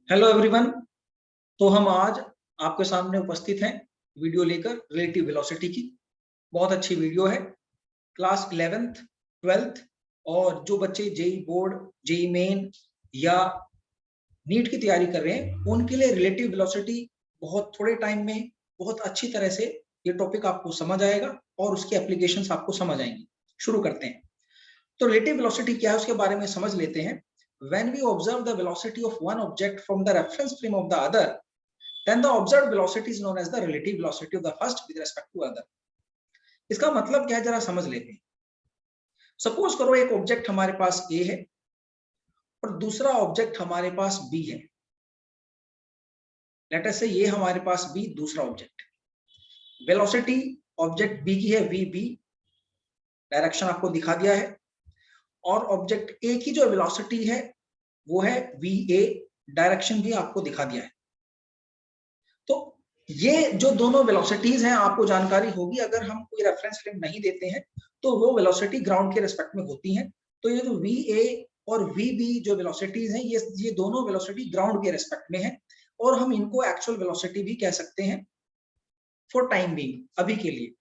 Hello everyone. तो हम आज आपके सामने उपस्थित हैं वीडियो लेकर रिलेटिव वेलोसिटी की। बहुत अच्छी वीडियो है। क्लास 11th 12th और जो बच्चे जेई बोर्ड, जेई मेन या नीट की तैयारी कर रहे हैं उनके लिए रिलेटिव वेलोसिटी बहुत थोड़े टाइम में बहुत अच्छी तरह से ये टॉपिक आपको समझ आएगा और उसकी एप्लीकेशंस आपको समझ आएंगी। शुरू करते हैं। तो रिलेटिव वेलोसिटी क्या है उसके बारे में समझ लेते हैं। When we observe the velocity of one object from the reference frame of the other, then the observed velocity is known as the relative velocity of the first with respect to other. इसका मतलब क्या है जरा समझ लेते हैं। Suppose करो एक ऑब्जेक्ट हमारे पास A है और दूसरा ऑब्जेक्ट हमारे पास B है। लेट अस से ये हमारे पास B दूसरा ऑब्जेक्ट। वेलोसिटी ऑब्जेक्ट B की है VB, डायरेक्शन आपको दिखा दिया है, और ऑब्जेक्ट A की जो वेलोसिटी है वो है VA, डायरेक्शन भी आपको दिखा दिया है। तो ये जो दोनों वेलोसिटीज हैं आपको जानकारी होगी। अगर हम कोई रेफरेंस फ्रेम नहीं देते हैं तो वो वेलोसिटी ग्राउंड के रिस्पेक्ट में होती हैं। तो ये जो VA और VB जो वेलोसिटीज हैं ये दोनों वेलोसिटी ग्राउंड के रिस्पेक्ट में है और हम इनको एक्चुअल वेलोसिटी भी कह सकते हैं फॉर टाइम बीइंग, अभी के लिए।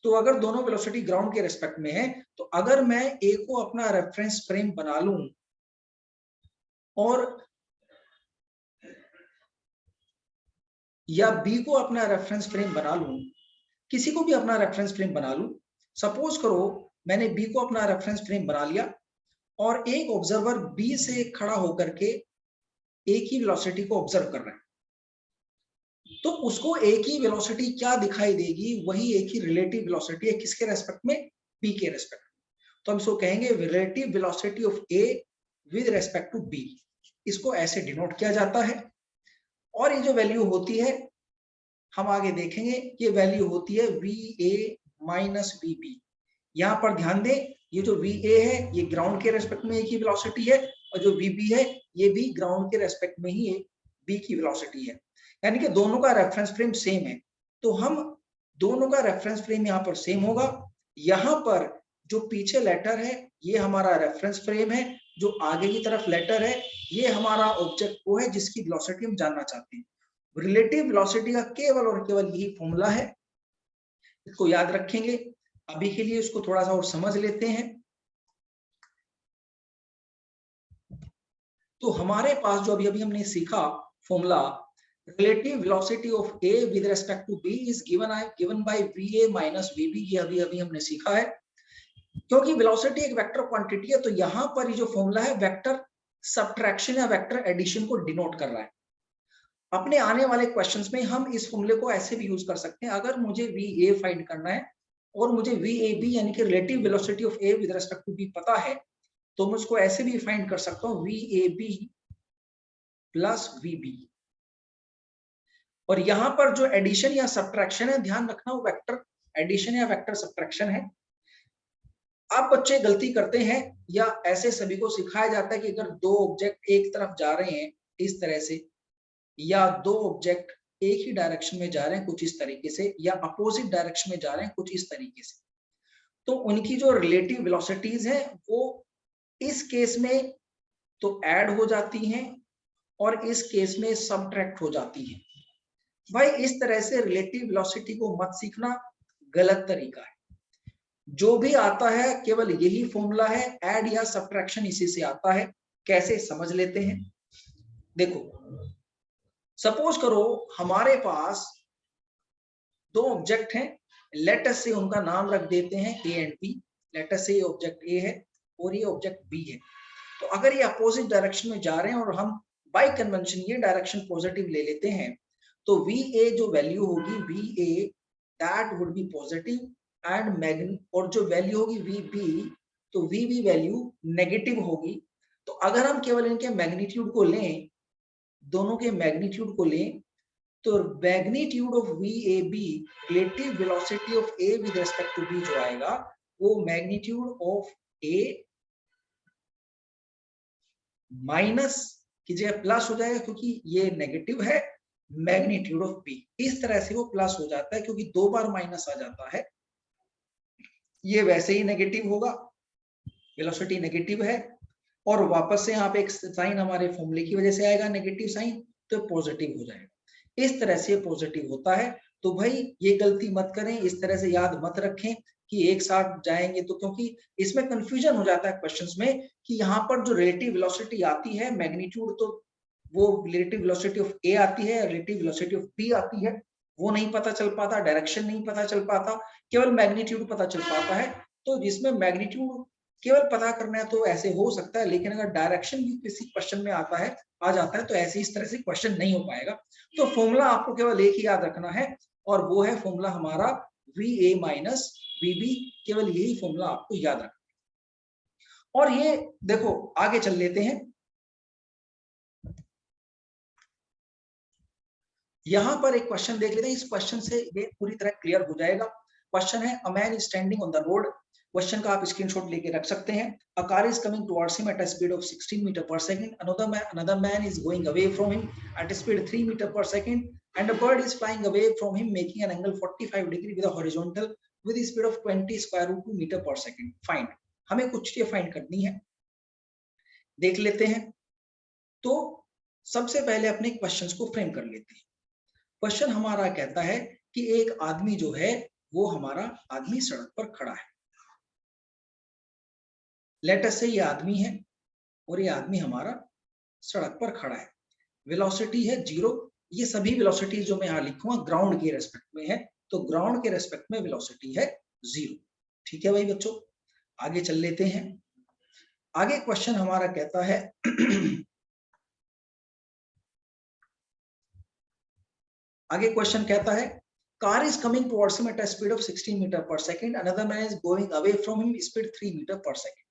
तो अगर दोनों वेलोसिटी ग्राउंड के रिस्पेक्ट में है तो अगर मैं A को अपना रेफरेंस फ्रेम बना लूं और या B को अपना रेफरेंस फ्रेम बना लूं, किसी को भी अपना रेफरेंस फ्रेम बना लूं। सपोज करो मैंने B को अपना रेफरेंस फ्रेम बना लिया और एक ऑब्जर्वर B से खड़ा होकर के एक ही वेलोसिटी को ऑब्जर्व कर रहा है, तो उसको एक ही वेलोसिटी क्या दिखाई देगी, वही एक ही रिलेटिव वेलोसिटी है। किसके रेस्पेक्ट में? B के रेस्पेक्ट में। तो हम इसको कहेंगे relative velocity of A with respect to B। इसको ऐसे डिनोट किया जाता है और ये जो वैल्यू होती है हम आगे देखेंगे, ये वैल्यू होती है VA माइनस VB। यहां पर ध्यान दें, ये जो VA है ये ग्राउंड के रेस्पेक्ट में एक ही वेलोसिटी है और जो VB है ये भी ग्राउंड के रेस्पेक्ट में ही एक B की वेलोसिटी है, यानी कि दोनों का रेफरेंस फ्रेम सेम है। तो हम दोनों का रेफरेंस फ्रेम यहाँ पर सेम होगा। यहाँ पर जो पीछे लेटर है ये हमारा रेफरेंस फ्रेम है, जो आगे की तरफ लेटर है ये हमारा ऑब्जेक्ट वो है जिसकी वेलोसिटी हम जानना चाहते हैं। रिलेटिव वेलोसिटी का केवल और केवल यही फॉर्मूला है, इसको याद रखेंगे। अभी के लिए इसको थोड़ा सा और समझ लेते हैं। तो हमारे पास जो अभी अभी हमने सीखा formula, relative velocity of A with respect to B is given by VA minus VB। ये अभी अभी हमने सीखा है। क्योंकि वेलोसिटी एक वेक्टर क्वांटिटी है तो यहाँ पर ये जो फॉर्मूला है वेक्टर सब्ट्रैक्शन या वेक्टर एडिशन को डिनोट कर रहा है। अपने आने वाले क्वेश्चंस में हम इस फॉर्मूले को ऐसे भी यूज कर सकते हैं। अगर मुझे VA फाइंड करना है और मुझे VAB यानी कि relative velocity of A with respect to B पता है तो मैं उसको ऐसे भी फाइंड कर सकता हूँ VAB प्लस VB। और यहाँ पर जो एडिशन या सब्ट्रैक्शन है ध्यान रखना वो वेक्टर एडिशन या वेक्टर सब्ट्रैक्शन है। आप बच्चे गलती करते हैं या ऐसे सभी को सिखाया जाता है कि अगर दो ऑब्जेक्ट एक तरफ जा रहे हैं इस तरह से या दो ऑब्जेक्ट एक ही डायरेक्शन में जा रहे हैं कुछ इस तरीके से या अपोजिट डायरेक्शन में जा रहे हैं कुछ इस तरीके से, तो उनकी जो रिलेटिव वेलोसिटीज है वो इस केस में तो ऐड हो जाती हैं और इस केस में सबट्रैक्ट हो जाती हैं। भाई इस तरह से रिलेटिव वेलोसिटी को मत सीखना, गलत तरीका है। जो भी आता है केवल यही फॉर्मूला है, ऐड या सबट्रैक्शन इसी से आता है। कैसे समझ लेते हैं। देखो सपोज करो हमारे पास दो ऑब्जेक्ट हैं, लेट अस से उनका नाम रख देते हैं A and B। Let us से ये ऑब्जेक्ट A है और ये ऑब्जेक्ट B है। तो अगर ये अपोजिट डायरेक्शन में जा रहे हैं और हम बाय कन्वेंशन ये डायरेक्शन पॉजिटिव ले लेते हैं तो VA जो वैल्यू होगी VA that would be positive and और जो वैल्यू होगी VB तो VB वैल्यू नेगेटिव होगी। तो अगर हम केवल इनके मैग्नीट्यूड को लें, दोनों के मैग्नीट्यूड को लें तो magnitude of VAB relative velocity of A with respect to B जो आएगा वो मैग्नीट्यूड ऑफ A माइनस की जगह प्लस हो जाएगा क्योंकि ये नेगेटिव है, मैग्नीट्यूड ऑफ B। इस तरह से वो प्लस हो जाता है क्योंकि दो बार माइनस आ जाता है। ये वैसे ही नेगेटिव होगा, वेलोसिटी नेगेटिव है और वापस से यहाँ पे एक साइन हमारे फॉर्मूले की वजह से आएगा नेगेटिव साइन तो पॉजिटिव हो जाएगा। इस तरह से पॉजिटिव होता है। तो भाई ये गलती मत करें, इस तरह से याद मत रखें कि एक साथ जाएंगे तो, क्योंकि इसमें कंफ्यूजन हो जाता है क्वेश्चंस में कि यहाँ पर जो रिलेटिव वेलोसिटी आती है मैग्नीट्यूड, तो वो रिलेटिव वेलोसिटी ऑफ ए आती है, रिलेटिव वेलोसिटी ऑफ बी आती है, वो नहीं पता चल पाता, डायरेक्शन नहीं पता चल पाता, केवल मैग्नीट्यूड पता चल पाता है। तो जिसमें मैग्नीट्यूड केवल पता करना है तो ऐसे हो सकता है, लेकिन अगर डायरेक्शन भी किसी क्वेश्चन में आता है, आ जाता है, तो ऐसे इस तरह से क्वेश्चन नहीं हो पाएगा। तो फॉर्मूला आपको केवल एक ही याद रखना है, और वो है फॉर्मूला हमारा VA माइनस VB, केवल यही फॉर्मूला आपको याद रखना है। और ये देखो आगे चल लेते हैं। यहां पर एक क्वेश्चन देख लेते हैं, इस क्वेश्चन से ये पूरी तरह क्लियर हो जाएगा। क्वेश्चन है, a man is standing on the road. Question का आप स्क्रीनशॉट लेके रख सकते हैं। A car is coming towards him at a speed of 16 metre per second. Another man is going away from him at a speed 3 metre per second, and a bird is flying away from him making an angle 45 degree with a horizontal with the speed of 20 square root 2 metre per second. Find, हमें कुछ चीजें find करनी है, देख लेते हैं। तो सबसे पहले अपने क्वेश्चंस को फ्रेम कर लेते हैं। क्वेश्चन हमारा कहता है कि एक आदमी जो है वो हमारा आदमी सड़क पर खड़ा है। लेट अस से ये आदमी है और ये आदमी हमारा सड़क पर खड़ा है। वेलोसिटी है 0। ये सभी वेलोसिटी जो मैं यहाँ लिखूंगा ग्राउंड के रेस्पेक्ट में है, तो ग्राउंड के रेस्पेक्ट में वेलोसिटी है 0। ठीक है भाई बच्चों, आगे चल लेते हैं। आगे क्वेश्चन हमारा कहता है आगे क्वेश्चन कहता है, car is coming towards him at a speed of 16 metre per second, another man is going away from him speed 3 metre per second.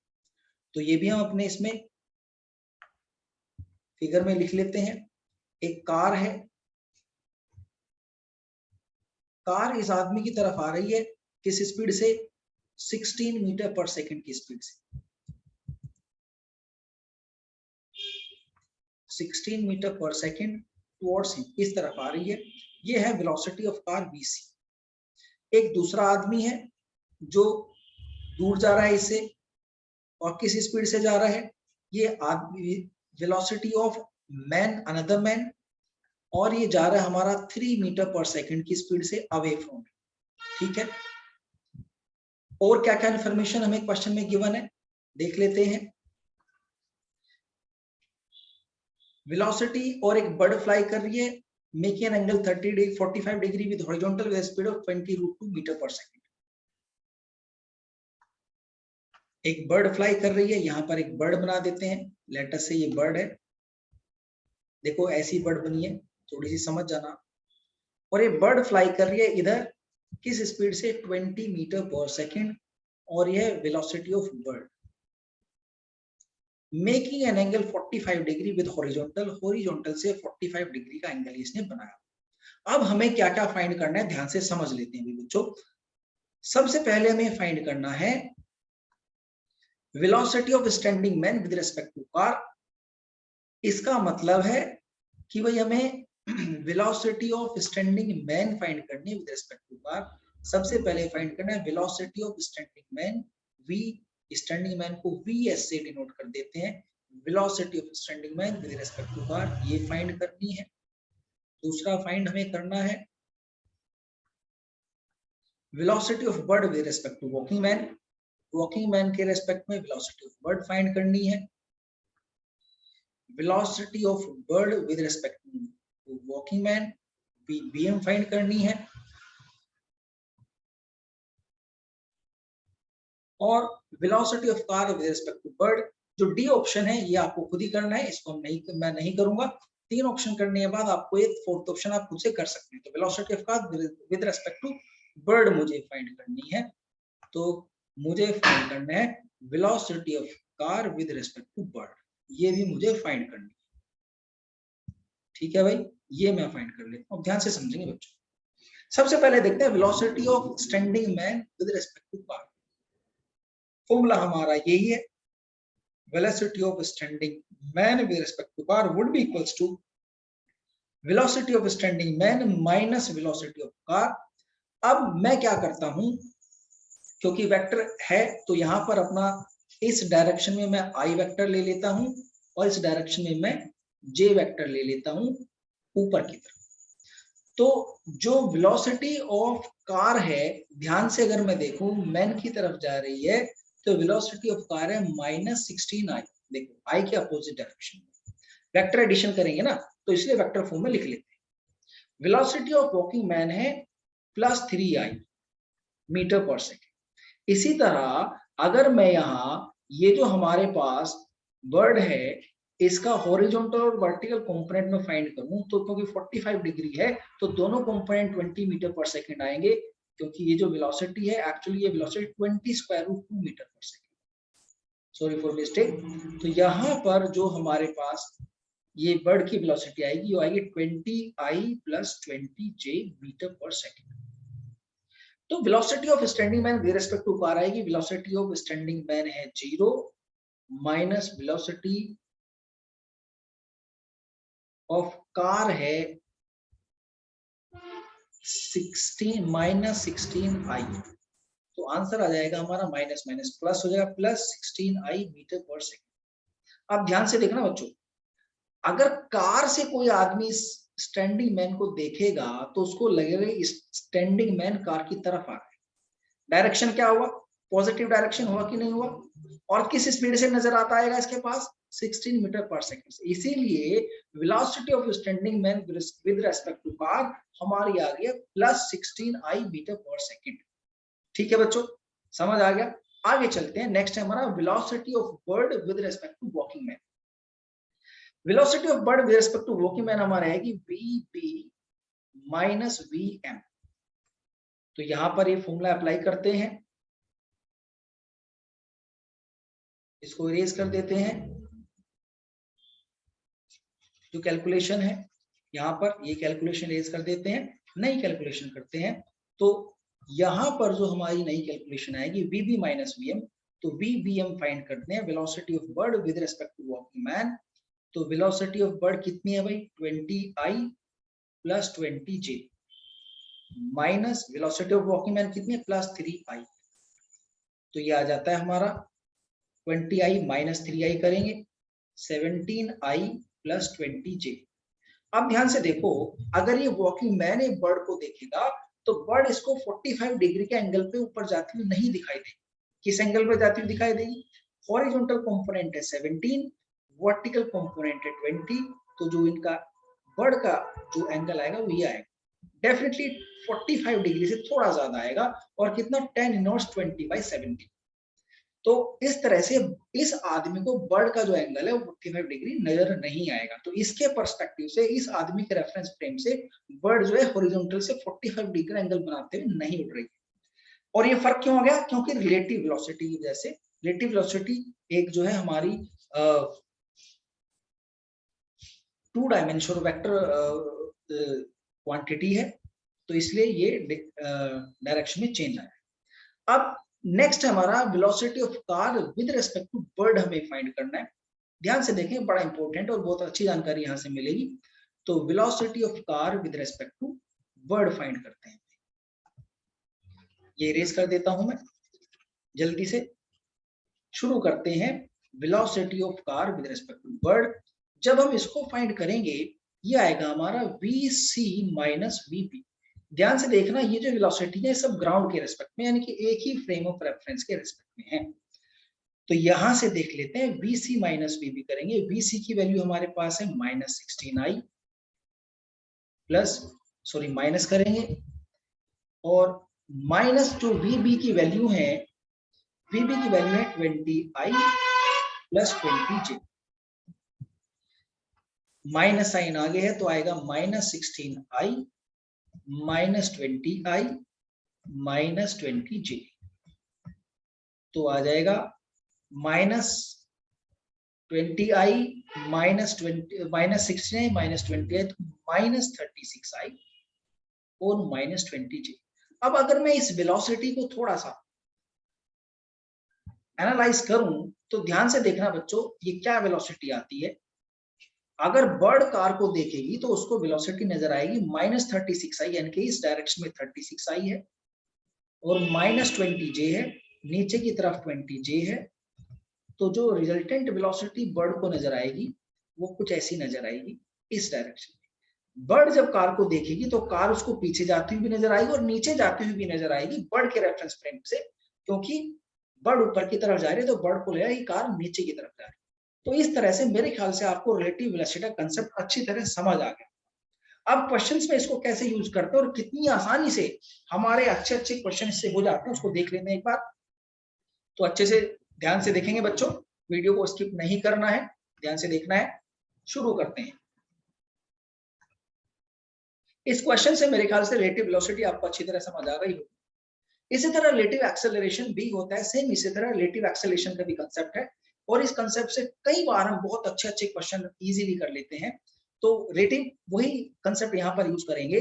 तो ये भी हम अपने इसमें फिगर में लिख लेते हैं। एक कार है, कार इस आदमी की तरफ आ रही है, किस स्पीड से? 16 मीटर पर सेकंड की स्पीड से। 16 metre per second towards him, इस तरफ आ रही है। ये है वेलोसिटी ऑफ कार VC। एक दूसरा आदमी है जो दूर जा रहा है इससे, और किस स्पीड से जा रहा है? ये आदमी velocity of man, another man, और ये जा रहा है हमारा 3 मीटर पर सेकंड की स्पीड से अवे फ्रॉम। ठीक है, और क्या क्या इंफॉर्मेशन हमें क्वेश्चन में गिवन है देख लेते हैं। वेलोसिटी और एक बर्ड फ्लाई कर रही है, making an angle 45 degree with horizontal with speed of 20 root 2 metre per second. एक बर्ड फ्लाई कर रही है, यहाँ पर एक बर्ड बना देते हैं। लेट अस से ये बर्ड है, देखो ऐसी बर्ड बनी है, थोड़ी सी समझ जाना। और ये बर्ड फ्लाई कर रही है इधर, किस स्पीड से? 20 मीटर पर सेकंड, और यह velocity of bird. Making an angle 45 degree with horizontal, horizontal से 45 डिग्री का एंगल इसने बनाया। अब हमें क्या क्या फाइंड करना है, ध्यान से समझ लेते हैं बच्चों। सबसे पहले हमें फाइंड करना है velocity of standing man with respect to car. इसका मतलब है कि भाई हमें velocity of standing man find करनी है विद रिस्पेक्ट टू कार। सबसे पहले फाइंड करना है velocity of standing man, V, standing man को VS से डिनोट कर देते हैं। Velocity of standing man with respect to car, ये फाइंड करनी है। दूसरा फाइंड हमें करना है velocity of bird with respect to walking man. Walking man के रेस्पेक्ट में वेलोसिटी ऑफ बर्ड फाइंड करनी है। Velocity of bird with respect to walking man, BM find करनी है। और velocity of car with respect to bird, जो D option है ये आपको खुद ही करना है, इसको मैं नहीं करूंगा। 3 ऑप्शन करने के बाद आपको एक 4th ऑप्शन आप खुद से कर सकते हैं। तो velocity of car with respect to bird मुझे फाइंड करनी है, तो मुझे फाइंड करना है velocity of car with respect to bird, ये भी मुझे फाइंड करनी है। ठीक है भाई, ये मैं फाइंड कर लेता हूँ, ध्यान से समझेंगे बच्चों। सबसे पहले देखते हैं velocity of standing man with respect to car. Formula हमारा यही है, velocity of standing man with respect to car would be equals to velocity of standing man minus velocity of car। अब मैं क्या करता हूं, क्योंकि वेक्टर है तो यहां पर अपना इस डायरेक्शन में मैं I वेक्टर ले लेता हूं, और इस डायरेक्शन में मैं J वेक्टर ले लेता हूं। ऊपर की तरफ। तो जो वेलोसिटी ऑफ कार है, ध्यान से अगर मैं देखूं मैन की तरफ जा रही है, तो वेलोसिटी ऑफ कार है -16i। देखो आई के अपोजिट डायरेक्शन में वेक्टर एडिशन करेंगे ना, तो इसलिए वेक्टर फॉर्म में लिख लेते हैं। वेलोसिटी ऑफ वॉकिंग मैन है +3i मीटर पर सेकेंड। इसी तरह अगर मैं यहाँ ये जो हमारे पास बर्ड है, इसका हॉरिजॉन्टल और वर्टिकल कंपोनेंट में फाइंड करूं, तो क्योंकि 45 डिग्री है तो दोनों कंपोनेंट 20 मीटर पर सेकंड आएंगे, क्योंकि ये जो वेलोसिटी है एक्चुअली ये velocity 20√2 metre per second, sorry for mistake. तो यहाँ पर जो हमारे पास ये बर्ड की वेलोसिटी आएगी, वो आएगी 20i + 20j metre per second. तो velocity of standing man with respect to car आएगी, वेलोसिटी ऑफ स्टैंडिंग मैन है 0 माइनस वेलोसिटी ऑफ कार है 16 तो आंसर आ जाएगा हमारा माइनस माइनस प्लस हो जाएगा +16i मीटर पर सेकंड। अब ध्यान से देखना बच्चों, अगर कार से कोई आदमी स्टैंडिंग मैन को देखेगा तो उसको लगेगा स्टैंडिंग मैन कार की तरफ आ रहा है। डायरेक्शन क्या हुआ, पॉजिटिव डायरेक्शन हुआ कि नहीं हुआ, और किस स्पीड से नजर आता आएगा इसके पास 16 मीटर पर सेकंड। इसीलिए velocity of standing man with respect to car हमारी आ गई +16i मीटर पर सेकंड। ठीक है बच्चों, समझ आ गया। आगे चलते हैं, नेक्स्ट है हमारा velocity of bird with respect to walking man. Velocity of bird with respect to walking man हमारा है कि vb माइनस vm। तो यहां पर ये फॉर्मूला अप्लाई करते हैं, इसको इरेज कर देते हैं। जो कैलकुलेशन है यहाँ पर, ये कैलकुलेशन इरेज कर देते हैं, नई कैलकुलेशन करते हैं। तो यहाँ पर जो हमारी नई कैलकुलेशन आएगी vb माइनस vm, तो vbm फाइंड करते हैं, velocity of bird with respect to walking man. तो वेलोसिटी ऑफ बर्ड कितनी है भाई, 20i + 20j minus velocity of walking man कितनी है, +3i। तो ये आ जाता है हमारा 20i - 3i करेंगे 17i + 20j। अब ध्यान से देखो, अगर ये वॉकिंग मैन एक बर्ड को देखेगा तो बर्ड इसको 45 डिग्री के एंगल पे ऊपर जाती हुई नहीं दिखाई देगी। किस एंगल पे जाती हुई दिखाई देगी, हॉरिजॉन्टल कंपोनेंट है 17, वर्टिकल कंपोनेंट है 20, तो जो इनका बर्ड का जो एंगल आएगा वो ये आएगा, डेफिनेटली 45 डिग्री से थोड़ा ज्यादा आएगा, और कितना 10 इनवर्स 20/17। तो इस तरह से इस आदमी को बर्ड का जो एंगल है वो 45 डिग्री नजर नहीं आएगा। तो इसके पर्सपेक्टिव से, इस आदमी के रेफरेंस फ्रेम से बर्ड जो है हॉरिजॉन्टल से 45 डिग्री एंगल बनाते हुए नहीं उड़ रही। और ये फर्क क्यों हो गया, क्योंकि रिलेटिव वेलोसिटी की वजह से। रिलेटिव वेलोसिटी एक जो है हमारी 2 डायमेंशनल वेक्टर क्वांटिटी है, तो इसलिए ये डायरेक्शन में चेंज आया। अब नेक्स्ट हमारा velocity of car with respect to bird हमें फाइंड करना है। ध्यान से देखें, बड़ा इंपॉर्टेंट और बहुत अच्छी जानकारी यहां से मिलेगी। तो velocity of car with respect to bird find करते हैं। ये इरेज कर देता हूं मैं, जल्दी से शुरू करते हैं। Velocity of car with respect to bird, जब हम इसको फाइंड करेंगे ये आएगा हमारा vc - vp। ध्यान से देखना, ये जो वेलोसिटी है सब ग्राउंड के रेस्पेक्ट में, यानी कि एक ही फ्रेम ऑफ रेफरेंस के रेस्पेक्ट में है। तो यहां से देख लेते हैं, vc - vp करेंगे। vc की वैल्यू हमारे पास है -16i माइनस करेंगे, और माइनस जो vb की वैल्यू है, vb की वैल्यू है 20i + 20j। माइनस साइन आगे है तो आएगा -16i - 20i - 20j। तो आ जाएगा -20i -16i - 20i, -36i और -20j। अब अगर मैं इस वेलोसिटी को थोड़ा सा एनालाइज करूं तो ध्यान से देखना बच्चों, ये क्या वेलोसिटी आती है। अगर बर्ड कार को देखेगी तो उसको वेलोसिटी नजर आएगी -36i, यानी कि इस डायरेक्शन में 36i है, और -20j है, नीचे की तरफ 20j है। तो जो रिजल्टेंट वेलोसिटी बर्ड को नजर आएगी वो कुछ ऐसी नजर आएगी, इस डायरेक्शन में। बर्ड जब कार को देखेगी तो कार उसको पीछे जाती हुई भी नजर आएगी और नीचे जाती हुई भी नजर आएगी बर्ड के रेफरेंस फ्रेम से, क्योंकि बर्ड ऊपर की तरफ जा रही है तो बर्ड को लगेगा कि कार नीचे की तरफ जा रही है। तो इस तरह से मेरे ख्याल से आपको रिलेटिव वेलोसिटी का कंसेप्ट अच्छी तरह समझ आ गया। अब क्वेश्चंस में इसको कैसे यूज करते हैं और कितनी आसानी से हमारे अच्छे अच्छे क्वेश्चन इससे हो जाते हैं, उसको देख लेते हैं एक बार। तो अच्छे से ध्यान से देखेंगे बच्चों, वीडियो को स्किप नहीं करना है, ध्यान से देखना है। शुरू करते हैं। इस क्वेश्चन से मेरे ख्याल से रिलेटिव वेलोसिटी आपको अच्छी तरह समझ आ गई होगी। इसी तरह रिलेटिव एक्सेलरेशन भी होता है, सेम इसी तरह रिलेटिव एक्सेलरेशन का भी कंसेप्ट है और इस कंसेप्ट से कई बार हम बहुत अच्छे अच्छे क्वेश्चन इजीली कर लेते हैं। तो रिलेटिव वही कंसेप्ट यहाँ पर यूज करेंगे।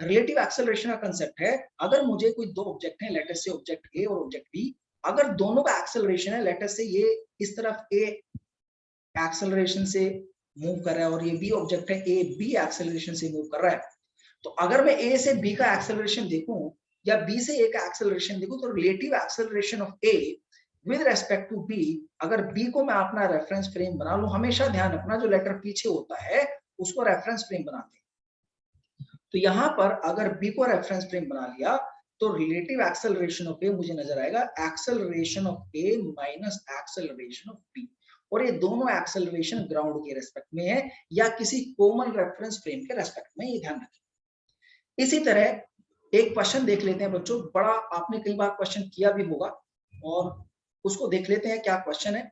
रिलेटिव एक्सेलरेशन का कंसेप्ट है, अगर मुझे कोई दो ऑब्जेक्ट है, लेट अस से ऑब्जेक्ट ए और ऑब्जेक्ट बी, अगर दोनों का एक्सेलरेशन है, लेट अस से ये इस तरफ ए एक्सेलरेशन से मूव कर रहा है और ये बी ऑब्जेक्ट है, ए बी एक्सेलरेशन से मूव कर रहा है, तो अगर मैं ए से बी का एक्सेलरेशन देखूं या बी से ए का एक्सेलरेशन देखूं, तो relative acceleration of A with respect to B, अगर बी को मैं अपना रेफरेंस फ्रेम बना लूं, हमेशा ध्यान रखना जो लेटर पीछे होता है उसको रेफरेंस फ्रेम बनाते हैं। तो यहां पर अगर बी को रेफरेंस फ्रेम बना लिया तो रिलेटिव एक्सेलरेशन ऑफ ए मुझे नजर आएगा acceleration of A minus acceleration of B, और ये दोनों एक्सेलरेशन ग्राउंड के रेस्पेक्ट में है या किसी कॉमन रेफरेंस फ्रेम के रेस्पेक्ट में, ये ध्यान रखें। इसी तरह एक क्वेश्चन देख लेते हैं बच्चों, बड़ा आपने कई बार क्वेश्चन किया भी होगा और उसको देख लेते हैं क्या क्वेश्चन है,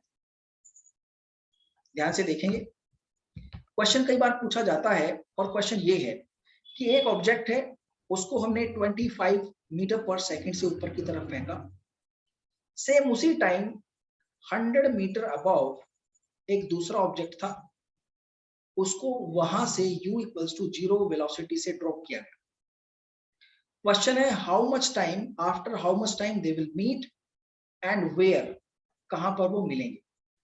ध्यान से देखेंगे। क्वेश्चन कई बार पूछा जाता है और क्वेश्चन ये है कि एक ऑब्जेक्ट है, उसको हमने 25 मीटर पर सेकंड से ऊपर की तरफ फेंका, सेम उसी टाइम 100 मीटर अबव एक दूसरा ऑब्जेक्ट था, उसको वहां से u इक्वल्स टू 0 वेलोसिटी से ड्रॉप किया गया। क्वेश्चन है how much time, after how much time they will meet and where, कहां पर वो मिलेंगे।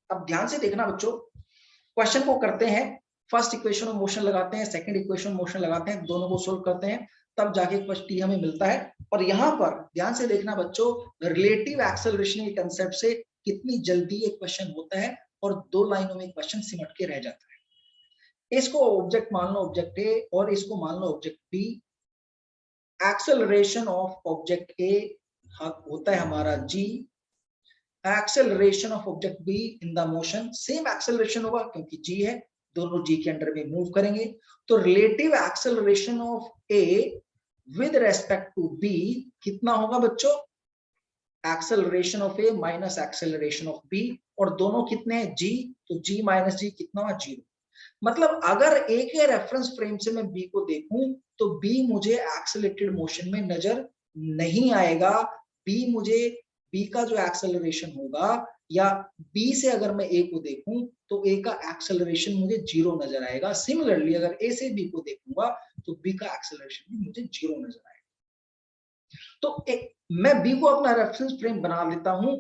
अब ध्यान से देखना बच्चों, क्वेश्चन को करते हैं, फर्स्ट इक्वेशन ऑफ मोशन लगाते हैं, सेकंड इक्वेशन मोशन लगाते हैं, दोनों को सोल्व करते हैं, तब जाके फर्स्ट टी हमें मिलता है। और यहाँ पर ध्यान से देखना बच्चों, रिलेटिव एक्सेलरेशन के कंसेप्ट से कितनी जल्दी एक क्वेश्चन होता है और 2 लाइनों में क्वेश्चन सिमट के रह जाता है। इसको ऑब्जेक्ट मान लो ऑब्जेक्ट ए और इसको मान लो object B. Acceleration of object A होता है हमारा g, acceleration of object B in the motion same acceleration होगा क्योंकि g है, दोनों g के अंडर में मूव करेंगे। तो relative acceleration of a with respect to b कितना होगा बच्चों, acceleration of a minus acceleration of b, और दोनों कितने हैं g, तो g माइनस g कितना हुआ 0। मतलब अगर a के रेफरेंस फ्रेम से मैं b को देखूं तो b मुझे एक्सेलरेटेड मोशन में नजर नहीं आएगा, b मुझे b का जो एक्सेलरेशन होगा, या b से अगर मैं a को देखूं तो a का एक्सेलरेशन मुझे 0 नजर आएगा। सिमिलरली अगर a से b को देखूंगा तो b का एक्सेलरेशन भी मुझे 0 नजर आएगा। तो मैं b को अपना रेफरेंस फ्रेम बना लेता हूं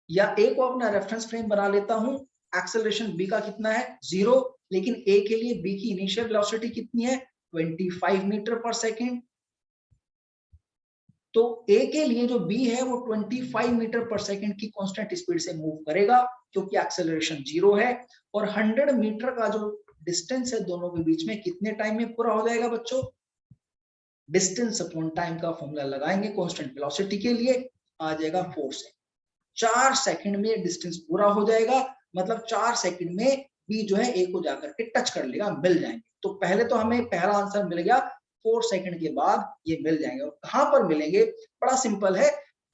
या a को अपना रेफरेंस फ्रेम बना लेता हूं, एक्सेलरेशन b का कितना है 0, लेकिन a के लिए b की इनिशियल वेलोसिटी कितनी है 25 मीटर पर सेकेंड। तो a के लिए जो b है वो 25 मीटर पर सेकेंड की कांस्टेंट स्पीड से मूव करेगा क्योंकि एक्सेलरेशन 0 है, और 100 मीटर का जो डिस्टेंस है दोनों के बीच में कितने टाइम में पूरा हो जाएगा बच्चों, डिस्टेंस अपॉन टाइम का फॉर्मूला लगाएंगे कांस्टेंट वेलोसिटी के लिए, आ जाएगा 4 से 4 सेकंड में डिस्टेंस पूरा हो जाएगा। मतलब 4 सेकंड में बी जो है ए को जाकर के टच कर लेगा, मिल जाएंगे। तो पहले तो हमें पहला आंसर मिल गया, 4 सेकंड के बाद ये मिल जाएंगे। और कहां पर मिलेंगे, बड़ा सिंपल है,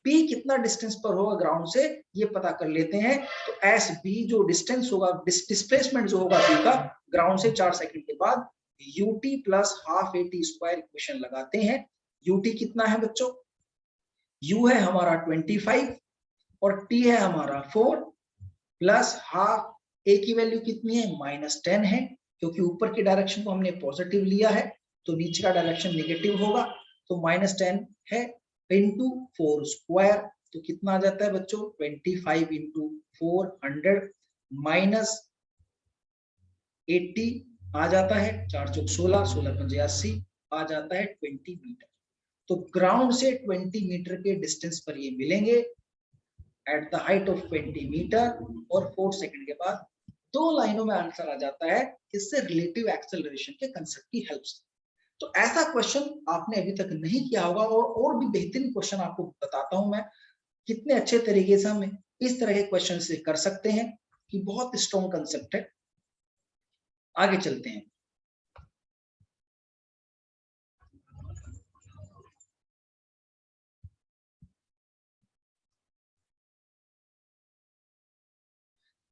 बी कितना डिस्टेंस पर होगा ग्राउंड से ये पता कर लेते हैं। तो एस बी जो डिस्टेंस होगा, डिस्प्लेसमेंट जो होगा बी का ग्राउंड से 4 सेकंड के बाद, UT plus half A T square equation लगाते हैं। यूटी कितना है बच्चों, यू है हमारा 25 और t है हमारा 4 प्लस हाफ, a की वैल्यू कितनी है -10 है, क्योंकि ऊपर की डायरेक्शन को हमने पॉजिटिव लिया है तो नीचे का डायरेक्शन नेगेटिव होगा, तो -10 है इंटू 4 स्क्वायर, तो कितना आ जाता है बच्चों 25 इंटू 400 माइनस 80 आ जाता है, 4 चौक 16, 16 पंजे 80 आ जाता है 20 मीटर। तो ग्राउंड से 20 मीटर के डिस्टेंस पर ये मिलेंगे at the height of 20 metre, और 4 सेकंड के बाद 2 लाइनों में आंसर आ जाता है, इससे रिलेटिव एक्सेलरेशन के कंसेप्ट की हेल्प से। तो ऐसा क्वेश्चन आपने अभी तक नहीं किया होगा, और भी बेहतरीन क्वेश्चन आपको बताता हूं मैं, कितने अच्छे तरीके से हम इस तरह के क्वेश्चन से कर सकते हैं, कि बहुत स्ट्रॉन्ग कंसेप्ट है। आगे चलते हैं।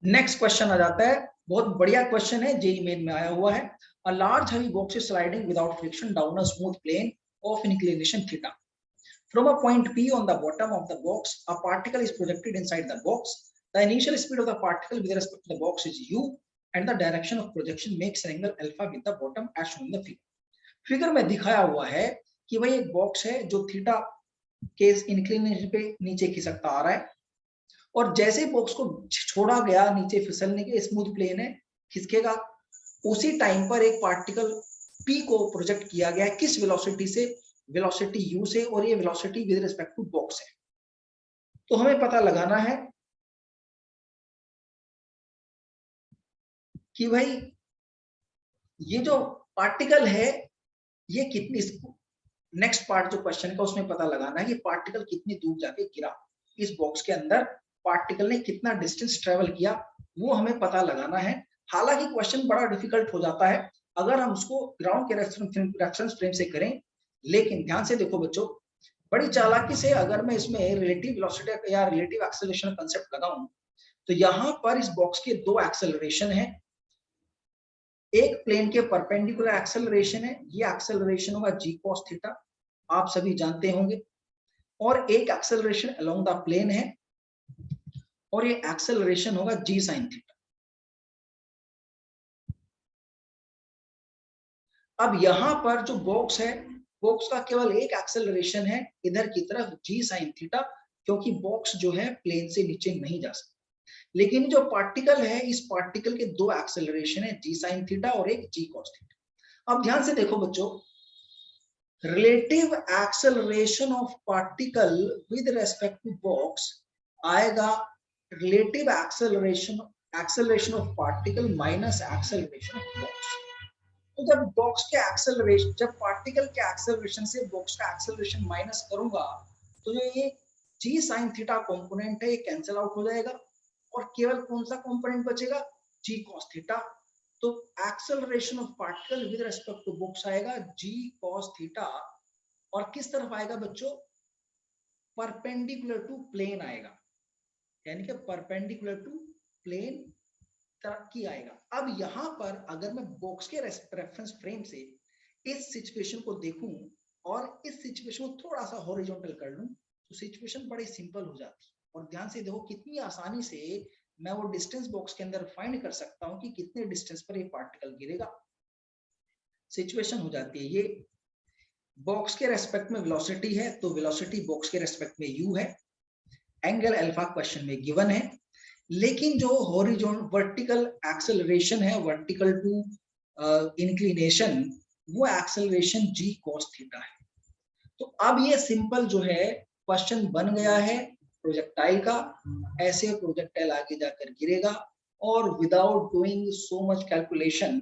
नेक्स्ट क्वेश्चन आ जाता है, बहुत बढ़िया क्वेश्चन है, जेईई मेन में आया हुआ है। A large heavy box is sliding without friction down a smooth plane of inclination theta. From a point P on the bottom of the box, a particle is projected inside the box. The initial speed of the particle with respect to the box is u, and the direction of projection makes an angle alpha with the bottom as shown in the figure. Figure में दिखाया हुआ है कि भाई एक box है जो theta के इंक्लिनेशन पे नीचे खिसकता आ रहा है, और जैसे बॉक्स को छोड़ा गया नीचे फिसलने के, स्मूथ प्लेन है, खिसकेगा, उसी टाइम पर एक पार्टिकल P को प्रोजेक्ट किया गया है, किस वेलोसिटी से, वेलोसिटी u से, और ये velocity with respect to box है। तो हमें पता लगाना है कि भाई ये जो पार्टिकल है ये कितनी, नेक्स्ट पार्ट जो क्वेश्चन का उसमें पता लगाना है कि पार्टिकल कितनी दूर जाके गिरा, इस बॉक्स के अंदर पार्टिकल ने कितना डिस्टेंस ट्रेवल किया, वो हमें पता लगाना है। हालांकि क्वेश्चन बड़ा डिफिकल्ट हो जाता है अगर हम उसको ग्राउंड के रेफरेंस फ्रेम से करें, लेकिन ध्यान से देखो बच्चों, बड़ी चालाकी से अगर मैं इसमें रिलेटिव वेलोसिटी या रिलेटिव एक्सेलरेशन कांसेप्ट लगाऊं, तो यहाँ पर इस बॉक्स के 2 एक्सेलरेशन है, एक प्लेन के परपेंडिकुलर एक्सेलरेशन है, ये एक्सेलरेशन होगा g cos थीटा, आप सभी जानते होंगे, और एक एक्सेलरेशन अलोंग द प्लेन है, और ये एक्सेलरेशन होगा g sin थीटा। अब यहां पर जो बॉक्स है, बॉक्स का केवल एक एक्सेलरेशन है इधर की तरफ g sin थीटा, क्योंकि बॉक्स जो है प्लेन से नीचे नहीं जा सकता। लेकिन जो पार्टिकल है, इस पार्टिकल के 2 एक्सेलरेशन है, g sin थीटा और एक g cos थीटा। अब ध्यान से देखो बच्चों, relative acceleration of particle with respect to box आएगा relative acceleration of particle minus acceleration of box. तो जब बॉक्स के एक्सेलरेशन, जब पार्टिकल के एक्सेलरेशन से बॉक्स का एक्सेलरेशन माइनस करूंगा, तो जो ये g sin थीटा कंपोनेंट है ये कैंसिल आउट हो जाएगा, और केवल कौन सा कंपोनेंट बचेगा, g cos थीटा। तो acceleration of particle with respect to box आएगा g cos थीटा, और किस तरफ आएगा बच्चों, परपेंडिकुलर टू प्लेन आएगा, यानी कि परपेंडिकुलर टू प्लेन की आएगा। अब यहां पर अगर मैं बॉक्स के रेफरेंस फ्रेम से इस सिचुएशन को देखूं और इस सिचुएशन को थोड़ा सा हॉरिजॉन्टल कर लूं, तो सिचुएशन बड़ी सिंपल हो जाती है। और ध्यान से देखो कितनी आसानी से मैं वो डिस्टेंस बॉक्स के अंदर फाइंड कर सकता हूं कि कितने डिस्टेंस पर ये पार्टिकल गिरेगा। सिचुएशन हो जाती है, ये बॉक्स के रेस्पेक्ट में वेलोसिटी है, तो वेलोसिटी बॉक्स के रेस्पेक्ट में u है, एंगल अल्फा क्वेश्चन में गिवन है, लेकिन जो हॉरिजॉन्टल वर्टिकल एक्सेलरेशन है, वर्टिकल टू इंक्लिनेशन, वो एक्सेलरेशन g cos थीटा है। तो अब ये सिंपल जो है क्वेश्चन बन गया है प्रोजेक्टाइल का, ऐसे प्रोजेक्टाइल आगे जाकर गिरेगा, और without doing so much calculation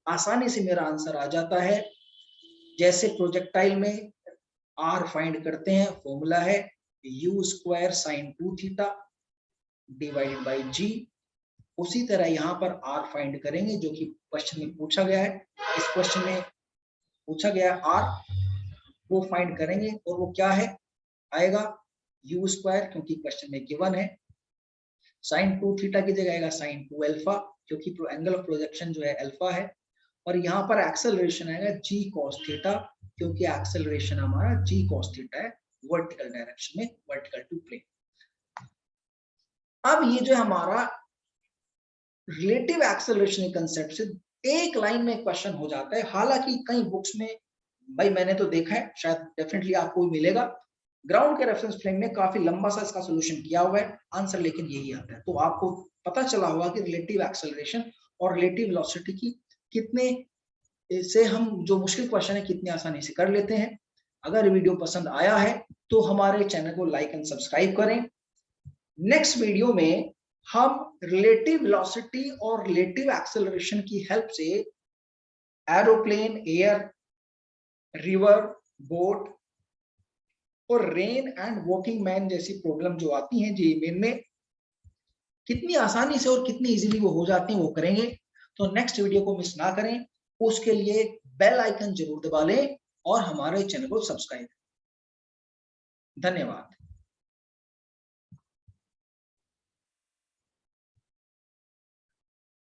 आसानी से मेरा आंसर आ जाता है। जैसे प्रोजेक्टाइल में r फाइंड करते हैं, फॉर्मूला है u square sine 2 theta divided by g, उसी तरह यहाँ पर r फाइंड करेंगे जो कि क्वेश्चन में पूछा गया है। इस क्वेश्चन में पूछा गया r, वो फाइंड करेंगे, और वो क्या है, आएगा u स्क्वायर, क्योंकि क्वेश्चन में गिवन है, साइन 2 थीटा की जगह आएगा साइन 2 अल्फा, क्योंकि एंगल ऑफ प्रोजेक्शन जो है अल्फा है, और यहाँ पर एक्सेलरेशन आएगा g cos थीटा, क्योंकि एक्सेलरेशन हमारा g cos थीटा है वर्टिकल डायरेक्शन में, वर्टिकल टू प्लेन। अब ये जो हमारा रिलेटिव एक्सेलरेशन कंसेप्ट से एक लाइन में क्वेश्चन हो जाता है। हालांकि कई बुक्स में, भाई मैंने तो देखा है, शायद डेफिनेटली आपको भी मिलेगा, ग्राउंड के रेफरेंस फ्रेम में काफी लंबा सा इसका सॉल्यूशन किया हुआ है, आंसर लेकिन यही आता है। तो आपको पता चला होगा कि रिलेटिव एक्सेलरेशन और रिलेटिव वेलोसिटी की कितने से हम जो मुश्किल क्वेश्चन है कितनी आसानी से कर लेते हैं। अगर वीडियो पसंद आया है तो हमारे चैनल को लाइक एंड सब्सक्राइब करें। नेक्स्ट वीडियो में हम रिलेटिव वेलोसिटी और रिलेटिव एक्सेलरेशन की हेल्प से एरोप्लेन, एयर, रिवर, बोट और रेन एंड वॉकिंग मैन जैसी प्रॉब्लम जो आती हैं जेईई मेन में, कितनी आसानी से और कितनी इजीली वो हो जाती हैं, वो करेंगे। तो नेक्स्ट वीडियो को मिस ना करें, उसके लिए बेल आइकन जरूर दबा लें और हमारे चैनल को सब्सक्राइब। धन्यवाद।